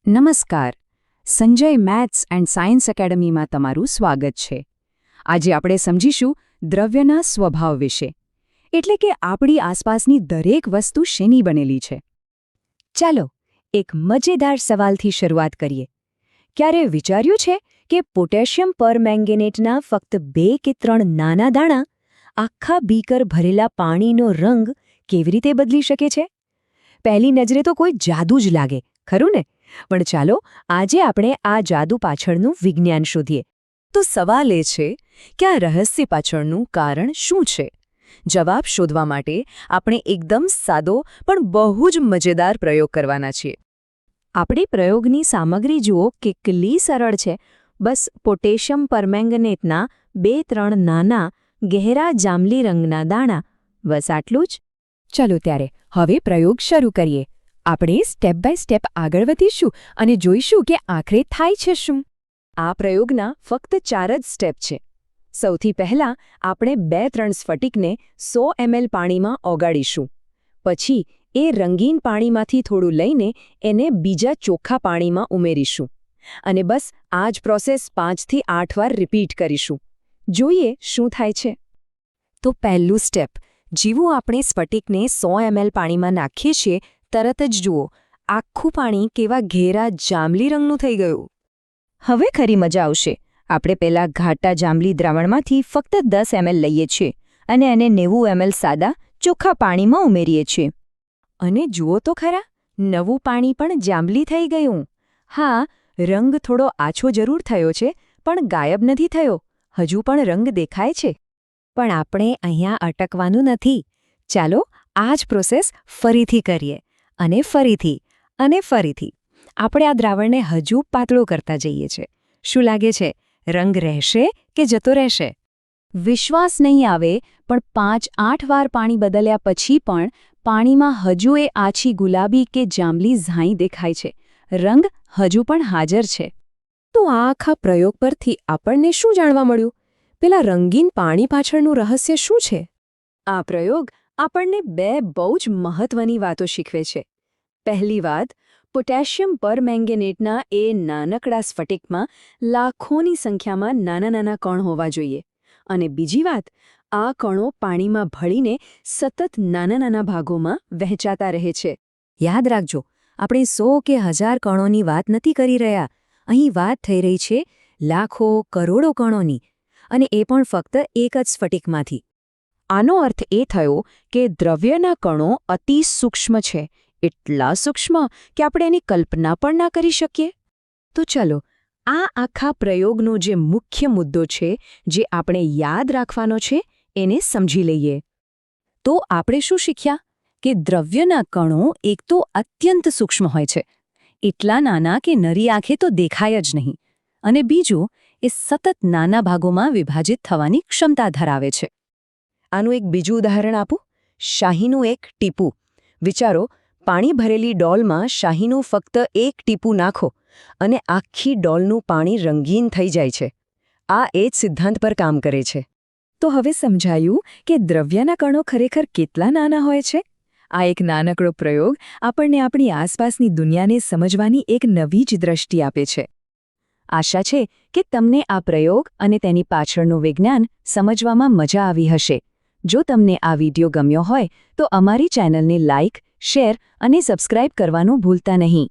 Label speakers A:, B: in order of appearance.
A: નમસ્કાર. Sanjay maths and science એકેડમીમાં તમારું સ્વાગત છે. આજે આપણે સમજીશું દ્રવ્યના સ્વભાવ વિશે, એટલે કે આપણી આસપાસની દરેક વસ્તુ શેની બનેલી છે. ચાલો એક મજેદાર સવાલથી શરૂઆત કરીએ. ક્યારે વિચાર્યું છે કે પોટેશિયમ પરમેંગેનેટના ફક્ત 2 કે 3 નાના દાણા આખા બીકર ભરેલા પાણીનો રંગ કેવી રીતે બદલી શકે છે? પહેલી નજરે તો કોઈ જાદુ જ લાગે, ખરું ને? પણ ચાલો આજે આપણે આ જાદુ પાછળનું વિજ્ઞાન શોધીએ. તો સવાલ એ છે કે આ રહસ્ય પાછળનું કારણ શું છે? જવાબ શોધવા માટે આપણે એકદમ સાદો પણ બહુ જ મજેદાર પ્રયોગ કરવાના છીએ. આપણી પ્રયોગની સામગ્રી જુઓ, કેટલી સરળ છે. બસ પોટેશિયમ પરમેંગનેટના 2-3 નાના ગહેરા જાંબલી રંગના દાણા, બસ આટલું જ. ચલો ત્યારે હવે પ્રયોગ શરૂ કરીએ. આપણે સ્ટેપ બાય સ્ટેપ આગળ વધીશું અને જોઈશું કે આખરે થાય છે શું. આ પ્રયોગના ફક્ત 4 જ સ્ટેપ છે. સૌથી પહેલાં આપણે 2-3 સ્ફટિકને 100 ml પાણીમાં ઓગાળીશું. પછી એ રંગીન પાણીમાંથી થોડું લઈને એને બીજા ચોખ્ખા પાણીમાં ઉમેરીશું. અને બસ આ જ પ્રોસેસ 5 થી 8 વાર રિપીટ કરીશું. જોઈએ શું થાય છે. તો પહેલું સ્ટેપ, જેવું આપણે સ્ફટિકને 100 ml પાણીમાં નાખીએ છીએ તરત જ જુઓ, આખું પાણી કેવા ઘેરા જાંબલી રંગનું થઈ ગયું. હવે ખરી મજા આવશે. આપણે પહેલાં ઘાટા જાંબલી દ્રાવણમાંથી ફક્ત 10 ml લઈએ છીએ અને એને 90 ml સાદા ચોખ્ખા પાણીમાં ઉમેરીએ છીએ. અને જુઓ તો ખરા, નવું પાણી પણ જાંબલી થઈ ગયું. હા, રંગ થોડો આછો જરૂર થયો છે, પણ ગાયબ નથી થયો. હજુ પણ રંગ દેખાય છે. પણ આપણે અહીંયા અટકવાનું નથી. ચાલો આ જ પ્રોસેસ ફરીથી કરીએ. અને ફરીથી અને ફરીથી આપણે આ દ્રાવણને હજુ પાતળો કરતા જઈએ છીએ. શું લાગે છે, રંગ રહેશે કે જતો રહેશે? વિશ્વાસ નહીં આવે, પણ 5-8 વાર પાણી બદલ્યા પછી પણ પાણીમાં હજુ એ આછી ગુલાબી કે જાંબલી ઝાંઈ દેખાય છે. રંગ હજુ પણ હાજર છે. તો આ આખા પ્રયોગ પરથી આપણને શું જાણવા મળ્યું? પેલા રંગીન પાણી પાછળનું રહસ્ય શું છે? આ પ્રયોગ આપણને 2 બહુ જ મહત્વની વાતો શીખવે છે. પહેલી વાત, પોટેશિયમ પરમેંગેનેટના એ નાનકડા સ્ફટિકમાં લાખોની સંખ્યામાં નાના કણ હોવા જોઈએ. અને બીજી વાત, આ કણો પાણીમાં ભળીને સતત નાના ભાગોમાં વહેંચાતા રહે છે. યાદ રાખજો, આપણે 100 કે 1000 કણોની વાત નથી કરી રહ્યા. અહીં વાત થઈ રહી છે લાખો, કરોડો કણોની, અને એ પણ ફક્ત એક જ સ્ફટિકમાંથી. આનો અર્થ એ થયો કે દ્રવ્યના કણો અતિ સૂક્ષ્મ છે, એટલા સૂક્ષ્મ કે આપણે એની કલ્પના પણ ના કરી શકીએ. તો ચલો આ આખા પ્રયોગનો જે મુખ્ય મુદ્દો છે, જે આપણે યાદ રાખવાનો છે, એને સમજી લઈએ. તો આપણે શું શીખ્યા? કે દ્રવ્યના કણો એક તો અત્યંત સૂક્ષ્મ હોય છે, એટલા નાના કે નરી આંખે તો દેખાય જ નહીં. અને બીજું, એ સતત નાના ભાગોમાં વિભાજિત થવાની ક્ષમતા ધરાવે છે. આનું એક બીજું ઉદાહરણ આપું. શાહીનું એક ટીપું. વિચારો, પાણી ભરેલી ડોલમાં શાહીનું ફક્ત એક ટીપું નાખો અને આખી ડોલનું પાણી રંગીન થઈ જાય છે. આ એ જ સિદ્ધાંત પર કામ કરે છે. તો હવે સમજાયું કે દ્રવ્યના કણો ખરેખર કેટલા નાના હોય છે. આ એક નાનકડો પ્રયોગ આપણને આપણી આસપાસની દુનિયાને સમજવાની એક નવી જ દ્રષ્ટિ આપે છે. આશા છે કે તમને આ પ્રયોગ અને તેની પાછળનું વિજ્ઞાન સમજવામાં મજા આવી હશે. જો તમને આ વિડિયો ગમ્યો હોય તો અમારી ચેનલને લાઇક, શેર અને સબસ્ક્રાઇબ કરવાનું ભૂલતા નહીં.